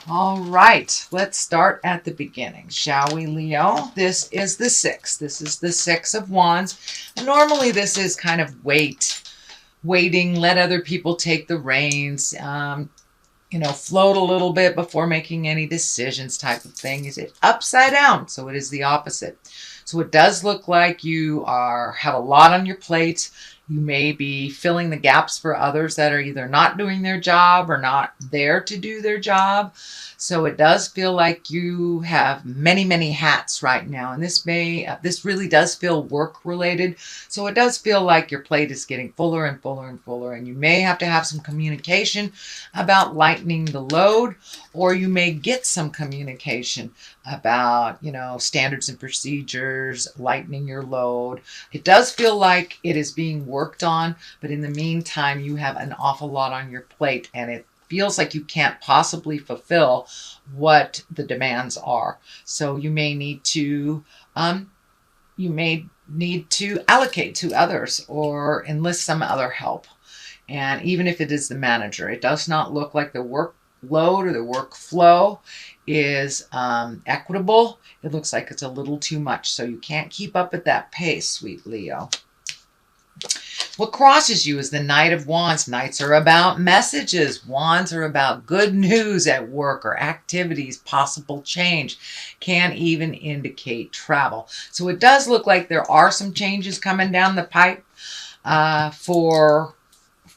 All right, let's start at the beginning, shall we, Leo? This is the six. This is the Six of Wands. Normally, this is kind of waiting, let other people take the reins, float a little bit before making any decisions type of thing. Is it upside down? So it is the opposite. So it does look like you have a lot on your plate. You may be filling the gaps for others that are either not doing their job or not there to do their job. So it does feel like you have many, many hats right now. And this really does feel work related. So it does feel like your plate is getting fuller and fuller and fuller. And you may have to have some communication about lightening the load, or you may get some communication about, standards and procedures, lightening your load. It does feel like it is being worked on, but in the meantime, you have an awful lot on your plate, and it feels like you can't possibly fulfill what the demands are. So you may need to allocate to others or enlist some other help. And even if it is the manager, it does not look like the workload or the workflow is equitable. It looks like it's a little too much. So you can't keep up at that pace, sweet Leo. What crosses you is the Knight of Wands. Knights are about messages. Wands are about good news at work or activities, possible change. Can even indicate travel. So it does look like there are some changes coming down the pipe for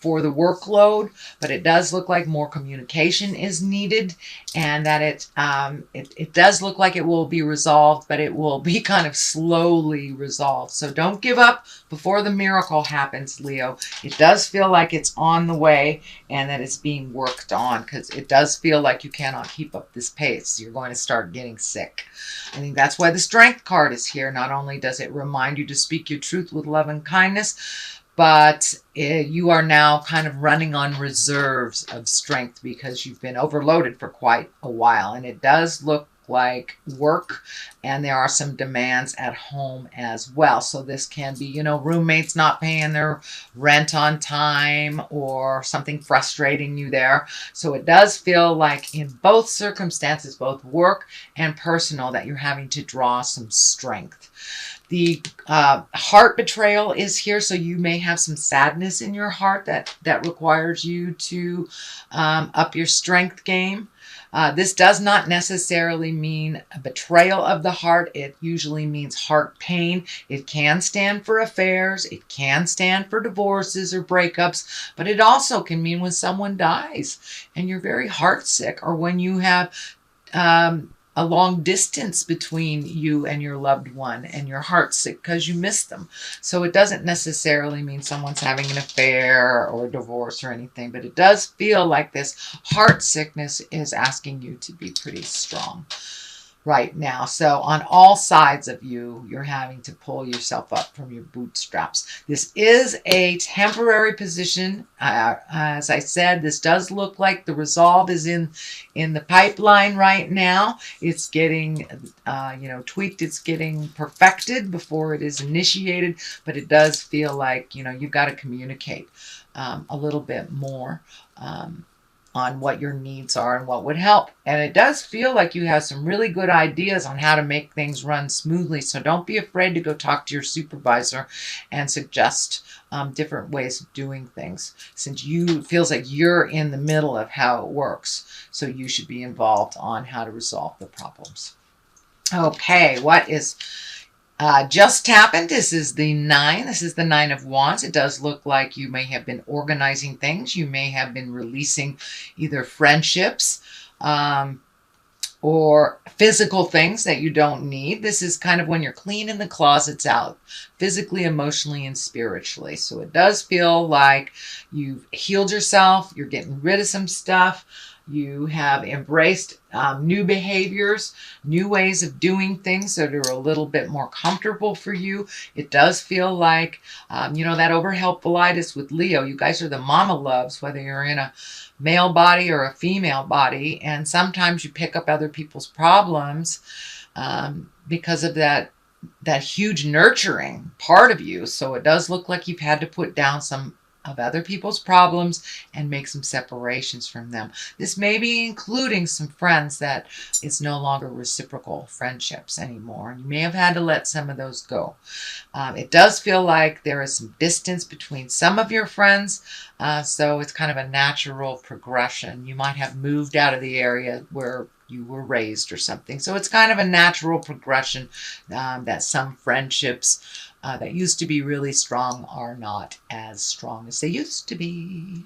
the workload, but it does look like more communication is needed, and that it does look like it will be resolved, but it will be kind of slowly resolved. So don't give up before the miracle happens, Leo. It does feel like it's on the way and that it's being worked on, because it does feel like you cannot keep up this pace. You're going to start getting sick. I think that's why the Strength card is here. Not only does it remind you to speak your truth with love and kindness, but you are now kind of running on reserves of strength because you've been overloaded for quite a while. And it does look like work, and there are some demands at home as well. So this can be, roommates not paying their rent on time or something frustrating you there. So it does feel like in both circumstances, both work and personal, that you're having to draw some strength. The heart betrayal is here, so you may have some sadness in your heart that requires you to up your strength game. This does not necessarily mean a betrayal of the heart. It usually means heart pain. It can stand for affairs. It can stand for divorces or breakups, but it also can mean when someone dies and you're very heartsick, or when you have a long distance between you and your loved one and your heart's sick because you miss them. So it doesn't necessarily mean someone's having an affair or a divorce or anything, but it does feel like this heart sickness is asking you to be pretty strong right now. So on all sides of you, you're having to pull yourself up from your bootstraps. This is a temporary position. As I said, this does look like the resolve is in the pipeline right now. It's getting, tweaked. It's getting perfected before it is initiated. But it does feel like, you've got to communicate a little bit more on what your needs are and what would help. And it does feel like you have some really good ideas on how to make things run smoothly. So don't be afraid to go talk to your supervisor and suggest different ways of doing things, since it feels like you're in the middle of how it works. So you should be involved on how to resolve the problems. Okay, what is just happened? This is the 9. This is the 9 of Wands. It does look like you may have been organizing things. You may have been releasing either friendships or physical things that you don't need. This is kind of when you're cleaning the closets out, physically, emotionally, and spiritually. So it does feel like you've healed yourself. You're getting rid of some stuff. You have embraced new behaviors, new ways of doing things that are a little bit more comfortable for you. It does feel like, that overhelpfulitis with Leo. You guys are the mama loves, whether you're in a male body or a female body. And sometimes you pick up other people's problems because of that huge nurturing part of you. So it does look like you've had to put down some of other people's problems and make some separations from them. This may be including some friends that it's no longer reciprocal friendships anymore. You may have had to let some of those go. It does feel like there is some distance between some of your friends, so it's kind of a natural progression. You might have moved out of the area where you were raised or something. So it's kind of a natural progression that some friendships that used to be really strong are not as strong as they used to be.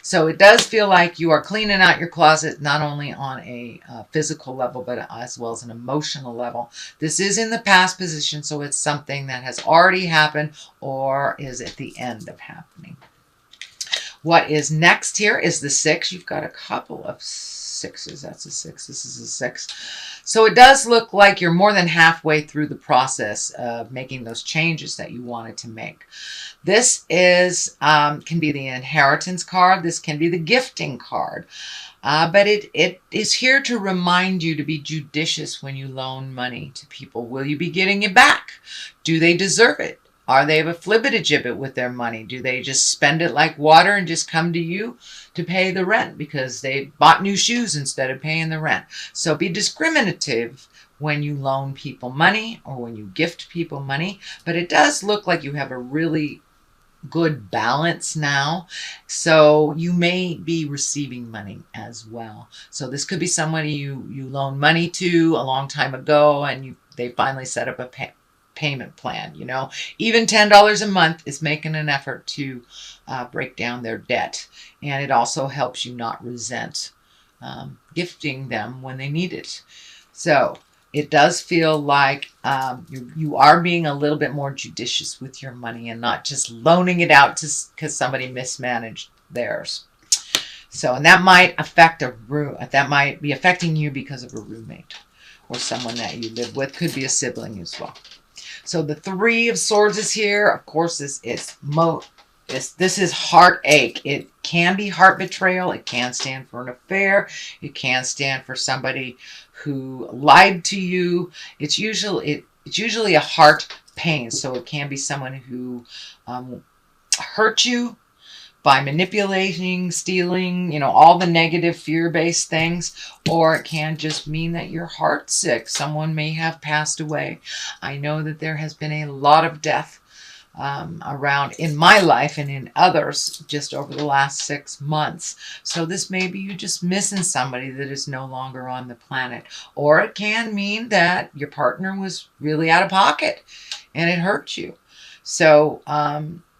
So it does feel like you are cleaning out your closet, not only on a physical level, but as well as an emotional level. This is in the past position, so it's something that has already happened or is at the end of happening. What is next here is the 6. You've got a couple of 6s. That's a 6. This is a 6. So it does look like you're more than halfway through the process of making those changes that you wanted to make. This is can be the inheritance card. This can be the gifting card. But it is here to remind you to be judicious when you loan money to people. Will you be getting it back? Do they deserve it? Are they a flibbertigibbet with their money? Do they just spend it like water and just come to you to pay the rent because they bought new shoes instead of paying the rent? So be discriminative when you loan people money or when you gift people money. But it does look like you have a really good balance now. So you may be receiving money as well. So this could be somebody you loaned money to a long time ago and they finally set up a payment plan. Even $10 a month is making an effort to break down their debt, and it also helps you not resent gifting them when they need it. So it does feel like you are being a little bit more judicious with your money and not just loaning it out because somebody mismanaged theirs. So, and that might affect that might be affecting you because of a roommate or someone that you live with. Could be a sibling as well. So the 3 of Swords is here. Of course, this is heartache. It can be heart betrayal. It can stand for an affair. It can stand for somebody who lied to you. It's usually a heart pain. So it can be someone who hurt you by manipulating, stealing, all the negative fear-based things, or it can just mean that you're heartsick. Someone may have passed away. I know that there has been a lot of death around in my life and in others just over the last 6 months. So this may be you just missing somebody that is no longer on the planet. Or it can mean that your partner was really out of pocket and it hurt you. So,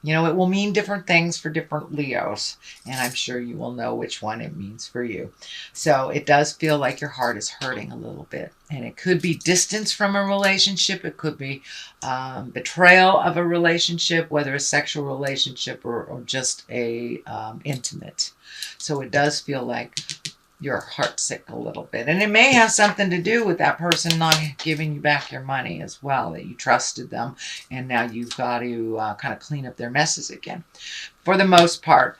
it will mean different things for different Leos, and I'm sure you will know which one it means for you. So it does feel like your heart is hurting a little bit, and it could be distance from a relationship. It could be betrayal of a relationship, whether a sexual relationship or just a intimate. So it does feel like you're heartsick a little bit. And it may have something to do with that person not giving you back your money as well, that you trusted them and now you've got to kind of clean up their messes again. For the most part,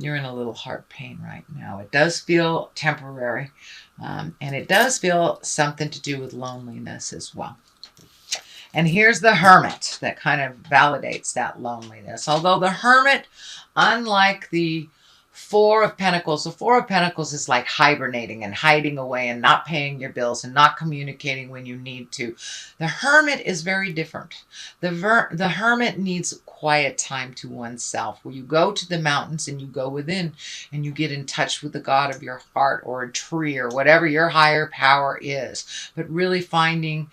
you're in a little heart pain right now. It does feel temporary, and it does feel something to do with loneliness as well. And here's the Hermit that kind of validates that loneliness. Although the Hermit, unlike the 4 of Pentacles. The 4 of Pentacles is like hibernating and hiding away and not paying your bills and not communicating when you need to. The Hermit is very different. The Hermit needs quiet time to oneself, where you go to the mountains and you go within and you get in touch with the God of your heart or a tree or whatever your higher power is. But really finding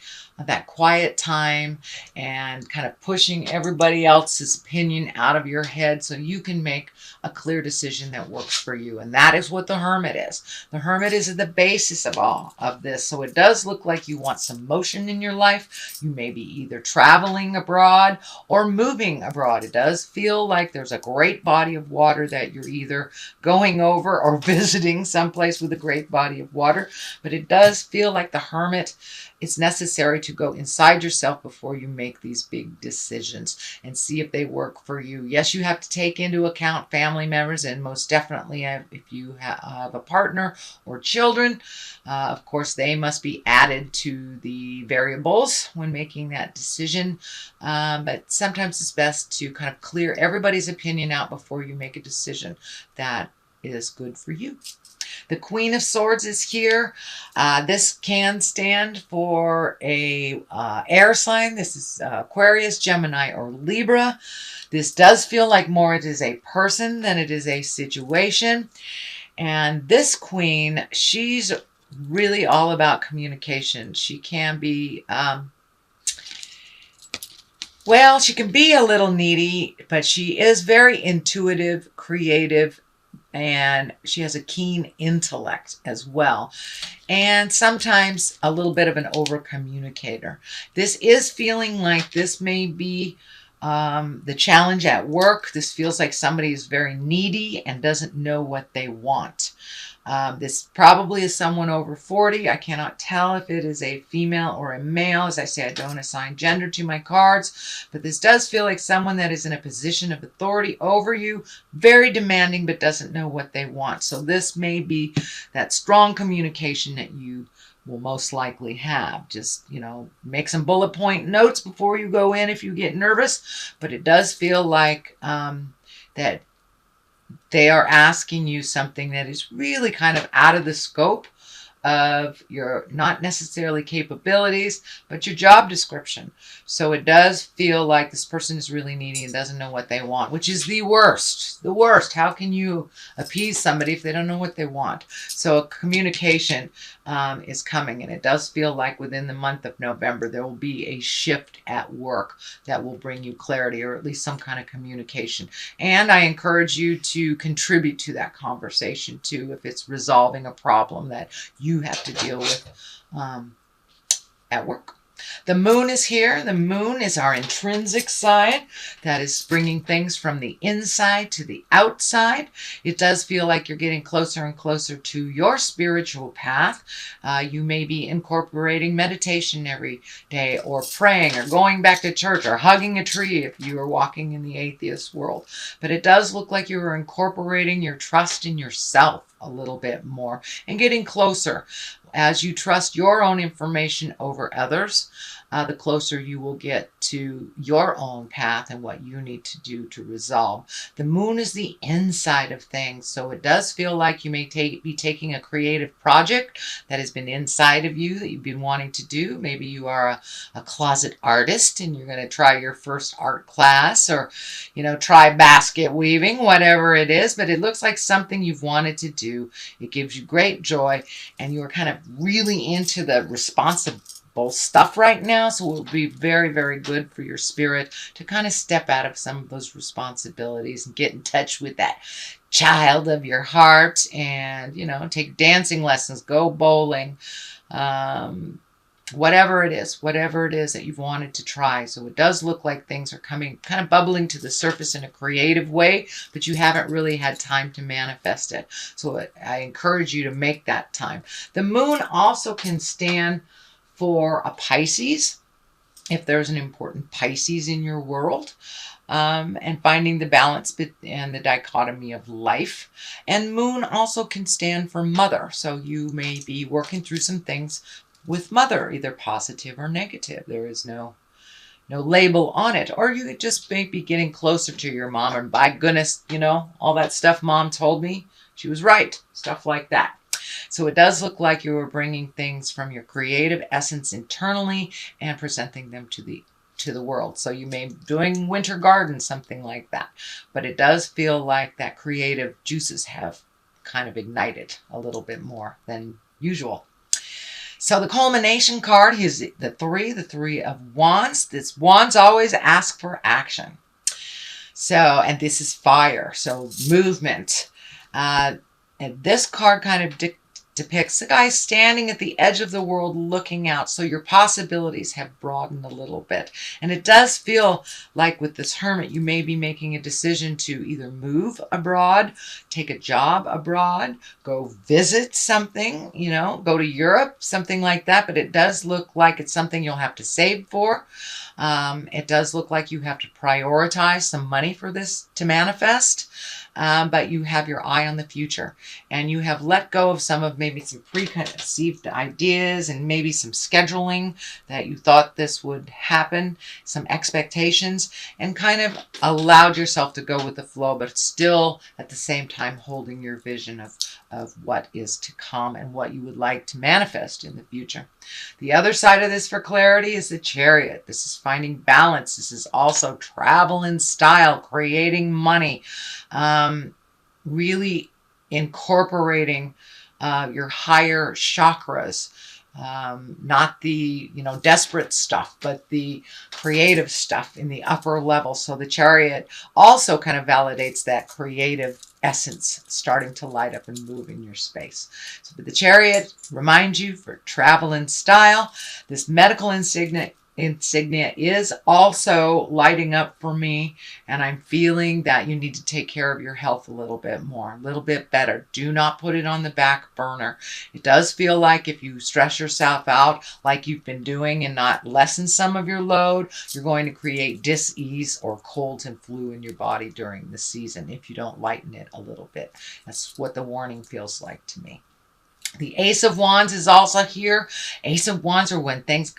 that quiet time and kind of pushing everybody else's opinion out of your head so you can make a clear decision that works for you. And that is what the Hermit is. The Hermit is at the basis of all of this. So it does look like you want some motion in your life. You may be either traveling abroad or moving abroad. It does feel like there's a great body of water that you're either going over or visiting someplace with a great body of water. But it does feel like the Hermit, it's necessary to go inside yourself before you make these big decisions and see if they work for you. Yes, you have to take into account family members, and most definitely if you have a partner or children, of course, they must be added to the variables when making that decision. But sometimes it's best to kind of clear everybody's opinion out before you make a decision that is good for you. The Queen of Swords is here. This can stand for a air sign. This is Aquarius, Gemini, or Libra. This does feel like more it is a person than it is a situation. And this Queen, she's really all about communication. She can be, well, she can be a little needy, but she is very intuitive, creative, and she has a keen intellect as well. And sometimes a little bit of an over communicator. This is feeling like this may be the challenge at work. This feels like somebody is very needy and doesn't know what they want. This probably is someone over 40. I cannot tell if it is a female or a male. As I say, I don't assign gender to my cards, but this does feel like someone that is in a position of authority over you, very demanding, but doesn't know what they want. So this may be that strong communication that you will most likely have. Just, make some bullet point notes before you go in if you get nervous, but it does feel like that they are asking you something that is really kind of out of the scope of your, not necessarily capabilities, but your job description. So it does feel like this person is really needy and doesn't know what they want, which is the worst. The worst. How can you appease somebody if they don't know what they want? So communication is coming, and it does feel like within the month of November there will be a shift at work that will bring you clarity, or at least some kind of communication. And I encourage you to contribute to that conversation too, if it's resolving a problem that you have to deal with at work. The moon is here. The moon is our intrinsic side that is bringing things from the inside to the outside. It does feel like you're getting closer and closer to your spiritual path. You may be incorporating meditation every day, or praying, or going back to church, or hugging a tree if you are walking in the atheist world. But it does look like you are incorporating your trust in yourself a little bit more and getting closer. As you trust your own information over others, the closer you will get to your own path and what you need to do to resolve. The moon is the inside of things, so it does feel like you may be taking a creative project that has been inside of you that you've been wanting to do. Maybe you are a closet artist and you're going to try your first art class, or try basket weaving, whatever it is, but it looks like something you've wanted to do. It gives you great joy, and you're kind of really into the responsible stuff right now, so it will be very, very good for your spirit to kind of step out of some of those responsibilities and get in touch with that child of your heart, and take dancing lessons, go bowling, whatever it is that you've wanted to try. So it does look like things are coming, kind of bubbling to the surface in a creative way, but you haven't really had time to manifest it. So I encourage you to make that time. The moon also can stand for a Pisces, if there's an important Pisces in your world, and finding the balance and the dichotomy of life. And moon also can stand for mother, so you may be working through some things with mother, either positive or negative. There is no label on it. Or you could just be getting closer to your mom, and by goodness, all that stuff mom told me, she was right, stuff like that. So it does look like you are bringing things from your creative essence internally and presenting them to the world. So you may be doing winter garden, something like that. But it does feel like that creative juices have kind of ignited a little bit more than usual. So the culmination card is the three of wands. This wands always ask for action. So, and this is fire, so movement. And this card kind of depicts a guy standing at the edge of the world looking out. So your possibilities have broadened a little bit. And it does feel like with this Hermit, you may be making a decision to either move abroad, take a job abroad, go visit something, go to Europe, something like that. But it does look like it's something you'll have to save for. It does look like you have to prioritize some money for this to manifest. But you have your eye on the future, and you have let go of maybe some preconceived ideas and maybe some scheduling that you thought this would happen, some expectations, and kind of allowed yourself to go with the flow, but still at the same time holding your vision of what is to come and what you would like to manifest in the future. The other side of this for clarity is the Chariot. This is finding balance. This is also travel in style, creating money, really incorporating your higher chakras, not the desperate stuff, but the creative stuff in the upper level. So the Chariot also kind of validates that creative essence starting to light up and move in your space. So the Chariot reminds you for travel in style. This medical insignia is also lighting up for me, and I'm feeling that you need to take care of your health a little bit more, a little bit better. Do not put it on the back burner. It does feel like if you stress yourself out like you've been doing and not lessen some of your load, you're going to create dis-ease or colds and flu in your body during the season if you don't lighten it a little bit. That's what the warning feels like to me. The Ace of Wands is also here. Ace of Wands are when things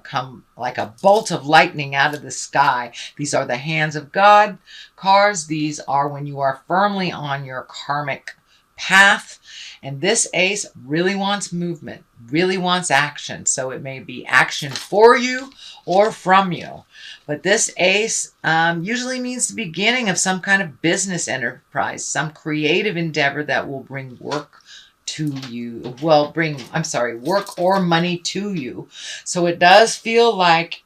come like a bolt of lightning out of the sky. These are the hands of God cards. These are when you are firmly on your karmic path. And this ace really wants movement, really wants action. So it may be action for you or from you. But this ace usually means the beginning of some kind of business enterprise, some creative endeavor that will bring work to you, work or money to you. So it does feel like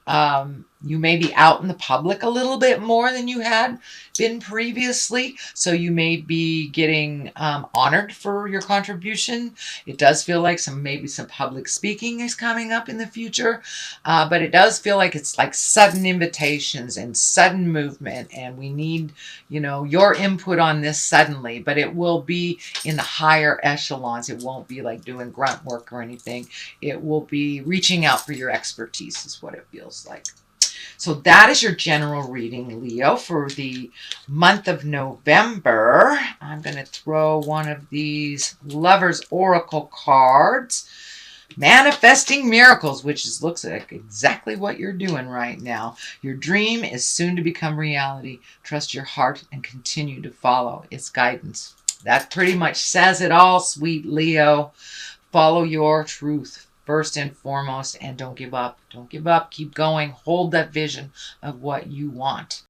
you may be out in the public a little bit more than you had been previously. So you may be getting honored for your contribution. It does feel like maybe some public speaking is coming up in the future. But it does feel like it's like sudden invitations and sudden movement. And we need, your input on this suddenly, but it will be in the higher echelons. It won't be like doing grunt work or anything. It will be reaching out for your expertise is what it feels like. So that is your general reading, Leo, for the month of November. I'm going to throw one of these Lover's Oracle cards. Manifesting miracles, which looks like exactly what you're doing right now. Your dream is soon to become reality. Trust your heart and continue to follow its guidance. That pretty much says it all, sweet Leo. Follow your truth first and foremost, and don't give up. Don't give up. Keep going. Hold that vision of what you want.